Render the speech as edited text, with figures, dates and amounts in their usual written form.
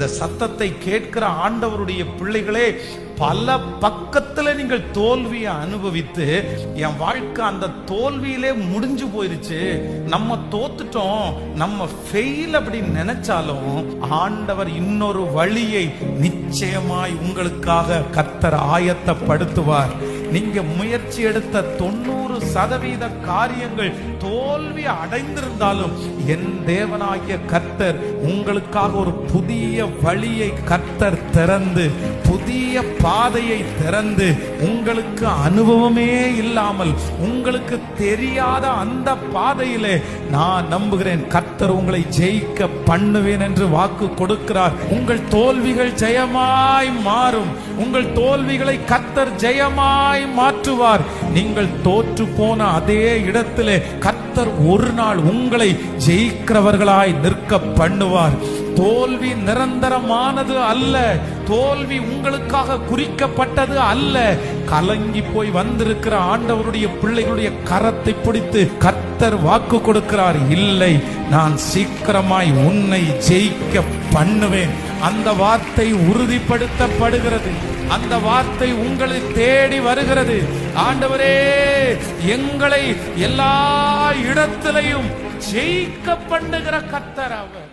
இந்த சத்தத்தை கேட்கிற ஆண்டவருடைய பிள்ளைகளே, பல பக்கத்துல நீங்கள் தோல்வியை அனுபவித்து என் வாழ்க்கை அந்த தோல்வியிலே முடிஞ்சு போயிருச்சு, நம்ம தோத்துட்டோம், நம்ம ஃபெயில் அப்படி நினைச்சாலும் ஆண்டவர் இன்னொரு வழியை நிச்சயமாய் உங்களுக்காக கர்த்தர் ஆயத்தப்படுத்துவார். நீங்க முயற்சி எடுத்த 90% காரியங்கள் தோல்வி அடைந்திருந்தாலும் என் தேவனாகிய கர்த்தர் உங்களுக்காக ஒரு புதிய வழியை கர்த்தர் திறந்து, புதிய பாதையை திறந்து, உங்களுக்கு அனுபவமே இல்லாமல் உங்களுக்கு தெரியாத அந்த பாதையிலே நான் நம்புகிறேன் கர்த்தர் உங்களை ஜெயிக்க பண்ணுவேன் என்று வாக்கு கொடுக்கிறார். உங்கள் தோல்விகள் ஜெயமாய் மாறும். உங்கள் தோல்விகளை கர்த்தர் ஜெயமாய் மாற்றுவார். நீங்கள் தோற்று போன அதே இடத்திலே கர்த்தர் ஒரு நாள் உங்களை ஜெயிக்கிறவர்களாய் நிற்க பண்ணுவார். தோல்வி நிரந்தரமானது அல்ல. தோல்வி உங்களுக்காக குறிக்கப்பட்டது அல்ல. கலங்கி போய் வந்திருக்கிற ஆண்டவருடைய பிள்ளைகளுடைய கரத்தை பிடித்து கர்த்தர் வாக்கு கொடுக்கிறார், இல்லை, நான் சீக்கிரமாய் உன்னை ஜெயிக்க பண்ணுவேன். அந்த வார்த்தை உறுதிப்படுத்தப்படுகிறது. அந்த வார்த்தை உங்களை தேடி வருகிறது. ஆண்டவரே, எங்களை எல்லா இடத்திலையும் ஜெயிக்க பண்ணுகிற கர்த்தர் அவர்.